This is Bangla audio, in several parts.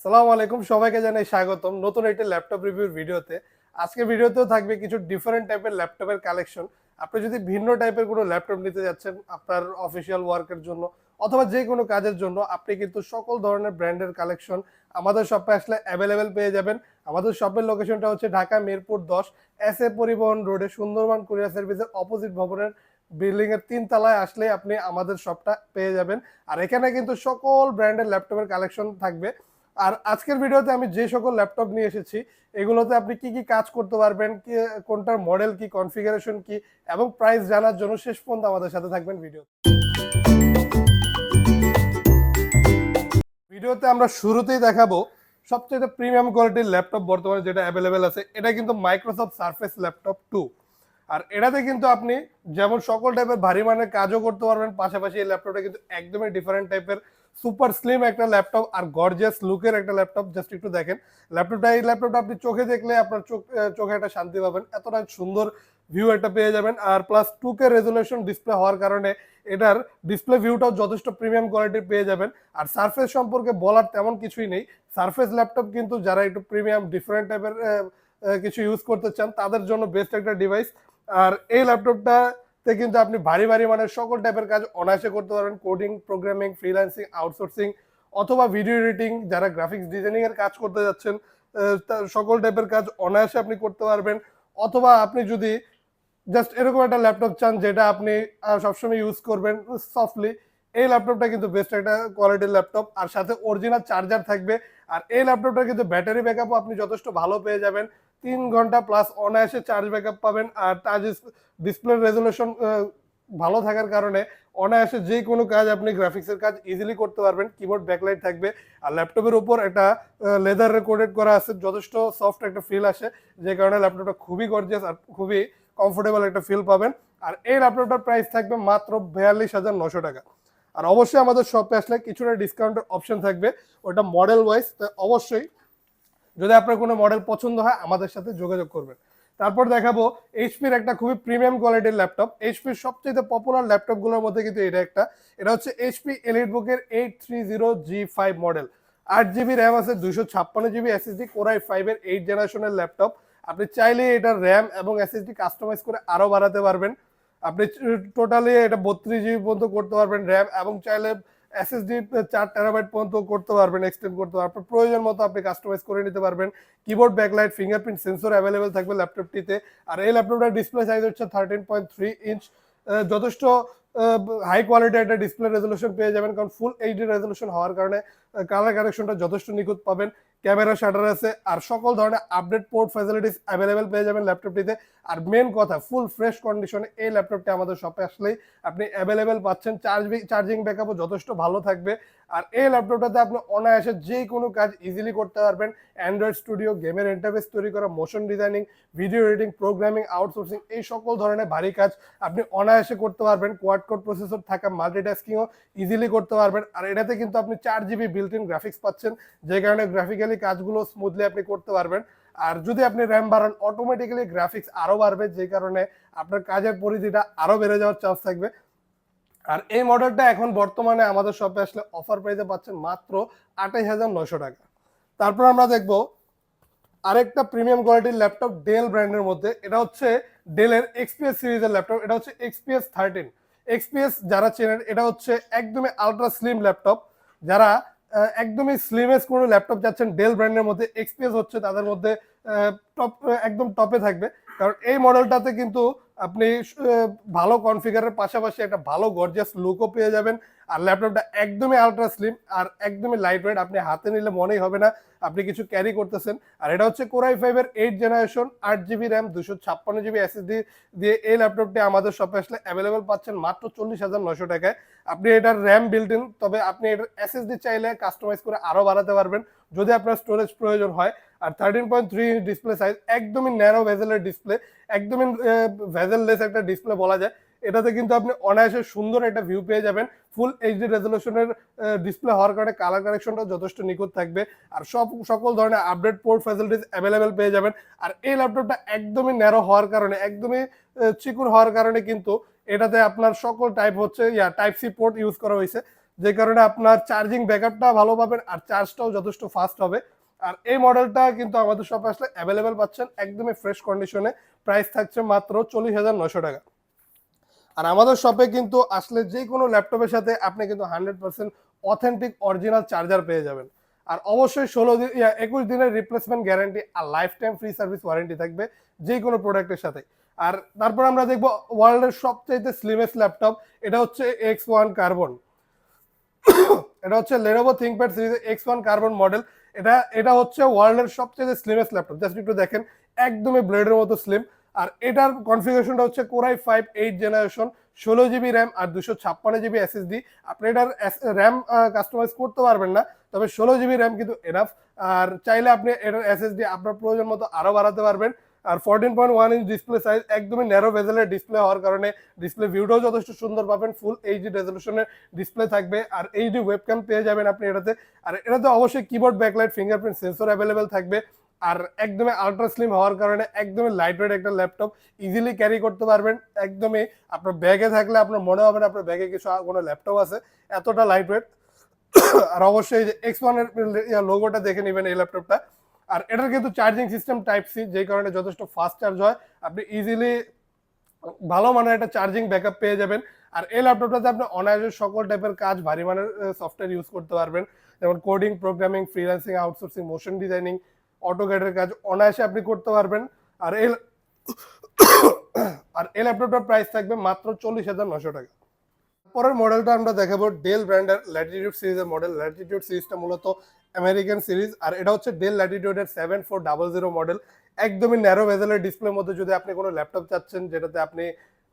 সালামু আলাইকুম, সবাইকে জানাই স্বাগতম নতুন একটি ল্যাপটপ রিভিউর ভিডিওতে। আজকে ভিডিওতেও থাকবে কিছু ডিফারেন্ট টাইপের ল্যাপটপের কালেকশন। আপনি যদি ভিন্ন টাইপের কোনো ল্যাপটপ নিতে যাচ্ছেন আপনার অফিসিয়াল ওয়ার্কের জন্য অথবা যে কোনো কাজের জন্য, আপনি কিন্তু সকল ধরনের ব্র্যান্ডের কালেকশন আমাদের শপে আসলে অ্যাভেলেবেল পেয়ে যাবেন। আমাদের শপের লোকেশনটা হচ্ছে ঢাকা মিরপুর 10 এস এ পরিবহন রোডে সুন্দরবন কুরিয়ার সার্ভিসের অপোজিট ভবনের বিল্ডিং এর 3 তলায় আসলে আপনি আমাদের শপটা পেয়ে যাবেন। আর এখানে কিন্তু সকল ব্র্যান্ডের ল্যাপটপের কালেকশন থাকবে। আর আজকের ভিডিওতে আমি যে সকল ল্যাপটপ নিয়ে এসেছি এগুলোতে আপনি কি কি কাজ করতে পারবেন, কি কোনটার মডেল কি, কনফিগারেশন কি এবং প্রাইস জানার জন্য শেষ পর্যন্ত আমাদের সাথে থাকবেন ভিডিওতে আমরা শুরুতেই দেখাবো সবচেয়ে প্রিমিয়াম কোয়ালিটির ল্যাপটপ বর্তমানে যেটা অ্যাভেলেবেল আছে। এটা কিন্তু মাইক্রোসফট সারফেস ল্যাপটপ 2। আর এটাতে কিন্তু আপনি যেমন সকল টাইপের ভারী মানের কাজও করতে পারবেন, পাশাপাশি এই ল্যাপটপটা কিন্তু একদমই ডিফারেন্ট টাইপের সুপার স্লিম একটা ল্যাপটপ আর গর্জিয়াস লুকের একটা ল্যাপটপ। জাস্ট একটু দেখেন এই ল্যাপটপটা আপনি চোখে দেখলে আপনার চোখে একটা শান্তি পাবেন, এতটা সুন্দর ভিউ একটা পেয়ে যাবেন। আর প্লাস 2K রেজুলেশন ডিসপ্লে হওয়ার কারণে এটার ডিসপ্লে ভিউটাও যথেষ্ট প্রিমিয়াম কোয়ালিটির পেয়ে যাবেন। আর সারফেস সম্পর্কে বলার তেমন কিছুই নেই। সারফেস ল্যাপটপ কিন্তু যারা একটু প্রিমিয়াম ডিফারেন্ট টাইপের কিছু ইউজ করতে চান তাদের জন্য বেস্ট একটা ডিভাইস। আর এই ল্যাপটপটাতে কিন্তু আপনি ভারী ভারী মানে সকল টাইপের কাজ অনায়াসে করতে পারবেন। কোডিং, প্রোগ্রামিং, ফ্রিল্যান্সিং, আউটসোর্সিং অথবা ভিডিও এডিটিং, যারা গ্রাফিক্স ডিজাইনিং এর কাজ করতে যাচ্ছেন সকল টাইপের কাজ অনায়াসে আপনি করতে পারবেন। অথবা আপনি যদি জাস্ট এরকম একটা ল্যাপটপ চান যেটা আপনি সবসময় ইউজ করবেন সফটলি, এই ল্যাপটপটা কিন্তু বেস্ট একটা কোয়ালিটির ল্যাপটপ। আর সাথে অরিজিনাল চার্জার থাকবে। আর এই ল্যাপটপটা কিন্তু ব্যাটারি ব্যাকআপও আপনি যথেষ্ট ভালো পেয়ে যাবেন, 3 ঘন্টা প্লাস অনায়াসে চার্জ ব্যাকআপ পাবেন। আর টাচ ডিসপ্লে রেজুলেশন ভালো থাকার কারণে অনায়াসে যে কোনো কাজ আপনি গ্রাফিক্সের কাজ ইজিলি করতে পারবেন। কিবোর্ড ব্যাকলাইট থাকবে আর ল্যাপটপের উপর একটা লেদার কোটেড করা আছে, যথেষ্ট সফট একটা ফিল আসে, যে কারণে ল্যাপটপটা খুবই গর্জিয়াস আর খুবই কমফোর্টেবল একটা ফিল পাবেন। আর এই ল্যাপটপটার প্রাইস থাকবে মাত্র 42,900 টাকা। আর অবশ্যই আমাদের শপে আসলে কিছুটা ডিসকাউন্টের অপশন থাকবে, ওটা মডেল ওয়াইজ। অবশ্যই যদি আপনার কোনো মডেল পছন্দ হয় আমাদের সাথে যোগাযোগ করবেন। তারপর দেখাবো এইচপির একটা খুবই প্রিমিয়াম কোয়ালিটির ল্যাপটপ। এইচপির সবচেয়ে পপুলার ল্যাপটপগুলোর মধ্যে কিন্তু এটা হচ্ছে এইচপি এলিটবুকের 830G5 মডেল। 8 জিবি র্যাম আছে, 256 জিবি এসএসডি, কোর i5 এর 8 জেনারেশনের ল্যাপটপ। আপনি চাইলে এটা র্যাম এবং এসএসডি কাস্টমাইজ করে আরো বাড়াতে পারবেন। আপনি টোটালি এটা 32 জিবি পর্যন্ত করতে পারবেন র্যাম, এবং চাইলে এসএসডি 4 টেরাবাইট পর্যন্ত করতে পারবেন, এক্সটেন্ড করতে পারবেন। আপনার প্রয়োজন মতো আপনি কাস্টমাইজ করে নিতে পারবেন। Keyboard backlight, fingerprint sensor available থাকবে ল্যাপটপটিতে। আর এই ল্যাপটপটার ডিসপ্লে সাইজ হচ্ছে 13.3 ইঞ্চ, যথেষ্ট হাই কোয়ালিটি একটা ডিসপ্লে রেজলিউশন পেয়ে যাবেন, কারণ ফুল এইচডি রেজলিউশন হওয়ার কারণে কালার কারেকশনটা যথেষ্ট নিখুঁত পাবেন। ক্যামেরা শাটার আছে আর সকল ধরনের আপডেট পোর্ট ফ্যাসিলিটিস অ্যাভেলেবেল পেয়ে যাবেন ল্যাপটপটিতে। আর মেন কথা, ফুল ফ্রেশ কন্ডিশনে এই ল্যাপটপটি আমাদের শপে আসলেই আপনি অ্যাভেলেবেল পাচ্ছেন। চার্জিং ব্যাকআপও যথেষ্ট ভালো থাকবে। আর এই ল্যাপটপটাতে আপনি অনায়াসে যে কোনো কাজ ইজিলি করতে পারবেন। অ্যান্ড্রয়েড স্টুডিও, গেমের ইন্টারফেস তৈরি করা, motion designing, video editing, programming, outsourcing, এই সকল ধরনের ভারী কাজ আপনি অনায়াসে করতে পারবেন। কোয়াড কোর প্রসেসর থাকা মাল্টিটাস্কিংও ইজিলি করতে পারবেন। আর এটাতে কিন্তু আপনি 4 জিবি বিল্ট ইন গ্রাফিক্স পাচ্ছেন, যে কারণে গ্রাফিক্যালি কাজগুলো স্মুথলি আপনি করতে পারবেন। আর যদি আপনি র্যাম বাড়ান অটোমেটিক্যালি গ্রাফিক্স আরো বাড়বে, যে কারণে আপনার কাজের পরিধিটা আরো বেড়ে যাওয়ার চান্স থাকবে। আর এই মডেলটা এখন বর্তমানে আমাদের শপে আসলে অফার প্রাইসে পাচ্ছেন মাত্র 28,900 টাকা। তারপর আমরা দেখবো আরেকটা প্রিমিয়াম কোয়ালিটির ল্যাপটপ ডেল ব্র্যান্ডের মধ্যে। এটা হচ্ছে ডেলের এক্সপিএস সিরিজের ল্যাপটপ। এটা হচ্ছে এক্সপিএস 13। এক্সপিএস যারা চেনেন, এটা হচ্ছে একদমই আলট্রা স্লিম ল্যাপটপ। যারা একদমই স্লিমেস্ট কোনো ল্যাপটপ যাচ্ছেন ডেল ব্র্যান্ডের মধ্যে, এক্সপিএস হচ্ছে তাদের মধ্যে টপ, একদম টপে থাকবে। কারণ এই মডেলটাতে কিন্তু আপনি ভালো কনফিগারের পাশাপাশি একটা ভালো গর্জিয়াস লুকও পেয়ে যাবেন। আর ল্যাপটপটা একদমই আলট্রা স্লিম আর একদমই লাইট ওয়েট, আপনি হাতে নিলে মনেই হবে না আপনি কিছু ক্যারি করতেছেন। আর এটা হচ্ছে কোর i5 এর 8 generation, 8 GB RAM, 256 GB SSD দিয়ে এই ল্যাপটপটি আমাদের শপে আসলে অ্যাভেলেবেল পাচ্ছেন মাত্র 40,900 টাকায়। আপনি এটার র্যাম বিল্ট ইন, তবে আপনি এটার এসএসডি চাইলে কাস্টমাইজ করে আরো বাড়াতে পারবেন যদি আপনার স্টোরেজ প্রয়োজন হয়। আর 13.3 ইঞ্চ ডিসপ্লে সাইজ, একদমই ন্যারো ভেজেলের ডিসপ্লে, একদমই ভেজেললেস একটা ডিসপ্লে বলা যায়। এটাতে কিন্তু আপনি অনায়াসে সুন্দর একটা ভিউ পেয়ে যাবেন। ফুল এইচডি রেজলিউশনের ডিসপ্লে হওয়ার কারণে কালার কারেকশনটা যথেষ্ট নিখুঁত থাকবে। আর সকল ধরনের আপডেট পোর্ট ফ্যাসিলিটিস অ্যাভেলেবেল পেয়ে যাবেন। আর এই ল্যাপটপটা একদমই ন্যারো হওয়ার কারণে, একদমই চিকুর হওয়ার কারণে কিন্তু এটাতে আপনার সকল টাইপ হচ্ছে টাইপ সি পোর্ট ইউজ করা হয়েছে। যে কারণে আপনার চার্জিং ব্যাকআপটা ভালো পাবেন আর চার্জটাও যথেষ্ট ফাস্ট হবে। আর এই মডেলটা কিন্তু আমাদের শপে আসলে অ্যাভেলেবেল পাচ্ছেন একদমই ফ্রেশ কন্ডিশনে। প্রাইস থাকছে মাত্র 40,900 টাকা। আর আমাদের শপে কিন্তু আসলে যে কোনো ল্যাপটপের সাথে আপনি কিন্তু 100% অথেন্টিক অরিজিনাল চার্জার পেয়ে যাবেন। আর অবশ্যই 21 দিনের রিপ্লেসমেন্ট গ্যারান্টি আর life time free service warranty থাকবে যে কোনো প্রোডাক্টের সাথে। আর তারপর আমরা দেখবো ওয়ার্ল্ডের সবচাইতে স্লিমেস্ট ল্যাপটপ, এটা হচ্ছে X1 কার্বন। এটা হচ্ছে Lenovo ThinkPad সিরিজের X1 কার্বন মডেল। এটা হচ্ছে ওয়ার্ল্ডের সবচেয়ে স্লিমেস্ট ল্যাপটপ। জাস্ট একটু দেখেন, একদমই ব্লেডের মতো স্লিম। আর এটার কনফিগারেশনটা হচ্ছে কোরাই 5 8 জেনারেশন, 16 জিবি র্যাম আর 256 জিবি এসএসডি। আপনি এটার র্যাম কাস্টমাইজ করতে পারবেন না, তবে 16 জিবি র্যাম কিন্তু এনাফ। আর চাইলে আপনি এটার এসএসডি আপনার প্রয়োজন মতো আরো বাড়াতে পারবেন। আর 14.1 ইঞ্চ ডিসপ্লে সাইজ, একদমই ন্যারো বেজেলের ডিসপ্লে হওয়ার কারণে ডিসপ্লে ভিউটাও যথেষ্ট সুন্দর পাবেন। ফুল এইচডি রেজলিউশনের ডিসপ্লে থাকবে আর এইচডি ওয়েবক্যাম পেয়ে যাবেন আপনি এটাতে। আর এটাতে অবশ্যই keyboard backlight fingerprint sensor available থাকবে। আর একদমই আলট্রা স্লিম হওয়ার কারণে একদমই লাইট ওয়েট একটা ল্যাপটপ, ইজিলি ক্যারি করতে পারবেন। একদমই আপনার ব্যাগে থাকলে আপনার মনে হবে না আপনার ব্যাগে কিছু কোনো ল্যাপটপ আছে, এতটা লাইট ওয়েট। আর অবশ্যই যে X1 এর লোগোটা দেখে নেবেন এই ল্যাপটপটা। আর এটার কিন্তু চার্জিং সিস্টেম টাইপ সি, যে কারণে যথেষ্ট ফাস্ট চার্জ হয়। আপনি ইজিলি ভালো মানের একটা চার্জিং ব্যাকআপ পেয়ে যাবেন। আর এই ল্যাপটপটাতে আপনি অনায়াসে সকল টাইপের কাজ, ভারী মানের সফটওয়্যার ইউজ করতে পারবেন, যেমন coding, programming, freelancing, outsourcing, motion designing, অটোক্যাডের কাজ অনায়াসে আপনি করতে পারবেন। আর এই ল্যাপটপটার প্রাইস থাকবে মাত্র 40,900 টাকা। পরের মডেলটা আমরা দেখাবো ডেল ব্র্যান্ডের ল্যাটিটিউড সিরিজের মডেল। ল্যাটিটিউড সিরিজটা মূলত আমেরিকান সিরিজ। আর এটা হচ্ছে ডেল ল্যাটিটিউডের 7400 মডেল। একদমই ন্যারো ভেজেলের ডিসপ্লের মধ্যে যদি আপনি কোনো ল্যাপটপ চাচ্ছেন যেটাতে আপনি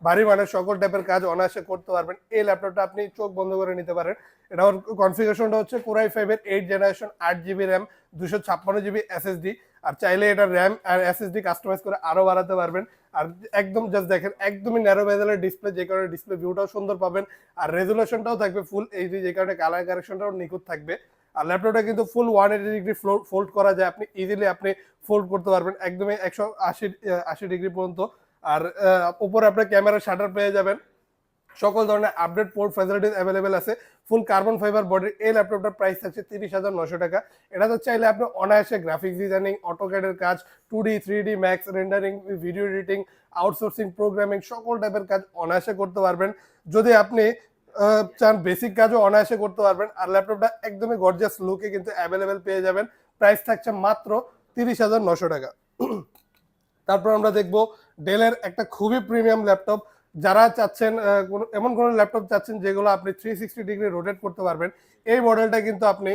ভারী মানের সকল টাইপের কাজ অনায়াসে করতে পারবেন, এই ল্যাপটপটা আপনি চোখ বন্ধ করে নিতে পারেন। এটার কনফিগারেশনটা হচ্ছে কোরাই 5 এর 8 generation, 8 GB RAM, 256 GB SSD. আর চাইলে এটা র্যাম আর এসএসডি কাস্টমাইজ করে আরো বাড়াতে পারবেন। আর একদম জাস্ট দেখেন, একদমই ন্যারো ভেজেলের ডিসপ্লে, যে কারণে ডিসপ্লে ভিউটাও সুন্দর পাবেন। আর রেজুলেশনটাও থাকবে ফুল এইচডি, যে কারণে কালার কারেকশনটাও নিখুঁত থাকবে। আর ল্যাপটপটা কিন্তু ফুল 180 ডিগ্রি ফোল্ড করা যায়, আপনি ইজিলি আপনি ফোল্ড করতে পারবেন একদমই 180 ডিগ্রি পর্যন্ত। আর উপরে আপনার ক্যামেরা শাটার পেয়ে যাবেন। সকল ধরনের আপডেট পোর্ট ফ্যাসিলিটিস অ্যাভেলেবেল আছে। ফুল কার্বন ফাইবার বডির এই ল্যাপটপটার প্রাইস থাকছে 30,900 টাকা। এটাতে চাইলে আপনি অনায়াসে গ্রাফিক্স ডিজাইনিং, অটোক্যাডের কাজ, 2D 3D max rendering, video editing, outsourcing, programming সকল টাইপের কাজ অনায়াসে করতে পারবেন। যদি আপনি চান বেসিক কাজও অনায়াসে করতে পারবেন। আর ল্যাপটপটা একদমই গর্জিয়াস লুকে কিন্তু অ্যাভেলেবেল পেয়ে যাবেন। প্রাইস থাকছে মাত্র 30,900 টাকা। তারপর আমরা দেখবো ডেলের একটা খুবই প্রিমিয়াম ল্যাপটপ। যারা চাচ্ছেন এমন কোনো ল্যাপটপ চাচ্ছেন যেগুলো আপনি 360 ডিগ্রি রোটেট করতে পারবেন, এই মডেলটা কিন্তু আপনি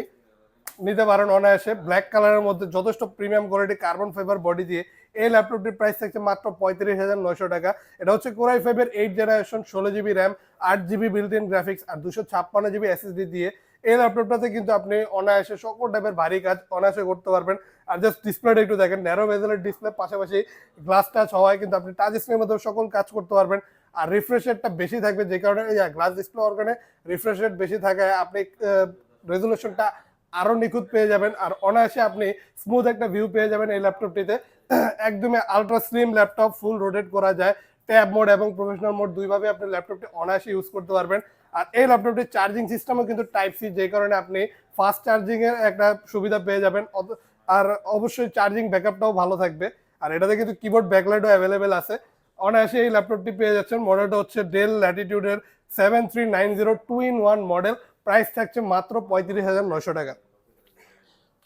নিতে পারেন অনায়াসে। ব্ল্যাক কালারের মধ্যে যথেষ্ট premium quality carbon fibre body দিয়ে এই ল্যাপটপটির প্রাইস থাকছে মাত্র 35,900 টাকা। এটা হচ্ছে কোরাই 5 এর 8 generation, 16 GB RAM, 8 GB built in graphics আর 256 জিবি এসএসডি দিয়ে এই ল্যাপটপটাতে কিন্তু আপনি অনায়াসে সকল টাইপের ভারী কাজ অনায়াসে করতে পারবেন। আর জাস্ট ডিসপ্লেটা একটু দেখেন, ন্যারো বেজেলের ডিসপ্লে, পাশাপাশি গ্লাস টাচ হওয়ায় কিন্তু আপনি টাচ স্ক্রিনের মধ্যে সকল কাজ করতে পারবেন। আর রিফ্রেশ রেটটা বেশি থাকবে, যে কারণে গ্লাস ডিসপ্লে হওয়ার কারণে রিফ্রেশ রেট বেশি থাকায় আপনি রেজুলেশনটা আরো নিখুঁত পেয়ে যাবেন। আর অনায়াসে আপনি স্মুথ একটা ভিউ পেয়ে যাবেন এই ল্যাপটপটিতে। একদমই আলট্রা স্লিম ল্যাপটপ, ফুল রোটেট করা যায়। ট্যাব মোড এবং প্রফেশনাল মোড দুইভাবে আপনি ল্যাপটপটি অনায়াসে ইউজ করতে পারবেন। আর এই ল্যাপটপটির চার্জিং সিস্টেমও কিন্তু টাইপ সি, যে কারণে আপনি ফাস্ট চার্জিং এর একটা সুবিধা পেয়ে যাবেন। আর অবশ্যই চার্জিং ব্যাকআপটাও ভালো থাকবে। আর এটাতে কিন্তু কিবোর্ড ব্যাকলাইটও অ্যাভেলেবেল আছে। অনায়াসে এই ল্যাপটপটি পেয়ে যাচ্ছেন। মডেলটা হচ্ছে ডেল ল্যাটিটিউডের 7390 2-in-1 মডেল। প্রাইস থাকছে মাত্র 35,900 টাকা।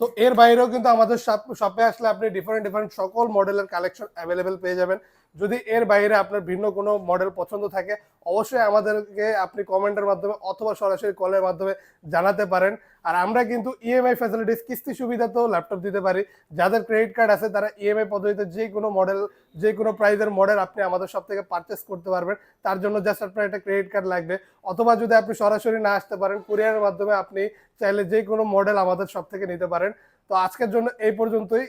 তো এর বাইরেও কিন্তু আমাদের শপে আসলে আপনি ডিফারেন্ট সকল মডেলের কালেকশন অ্যাভেলেবেল পেয়ে যাবেন। যদি এর বাইরে আপনার ভিন্ন কোনো মডেল পছন্দ থাকে, অবশ্যই আমাদেরকে আপনি কমেন্টের মাধ্যমে অথবা সরাসরি কলের মাধ্যমে জানাতে পারেন। আর আমরা কিন্তু ইএমআই ফ্যাসিলিটিস, কিস্তি সুবিধাতেও ল্যাপটপ দিতে পারি। যাদের ক্রেডিট কার্ড আছে তারা ইএমআই পদ্ধতিতে যে কোনো মডেল, যে কোনো প্রাইজের মডেল আপনি আমাদের শপ থেকে পারচেস করতে পারবেন। তার জন্য জাস্ট আপনার একটা ক্রেডিট কার্ড লাগবে। অথবা যদি আপনি সরাসরি না আসতে পারেন, কুরিয়ারের মাধ্যমে আপনি চাইলে যে কোনো মডেল আমাদের শপ থেকে নিতে পারেন। তো আজকের জন্য এই পর্যন্তই।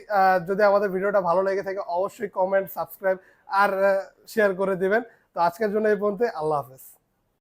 যদি আমাদের ভিডিওটা ভালো লেগে থাকে অবশ্যই কমেন্ট, সাবস্ক্রাইব আর শেয়ার করে দিবেন। তো আজকের জন্য এই পর্যন্ত, আল্লাহ হাফেজ।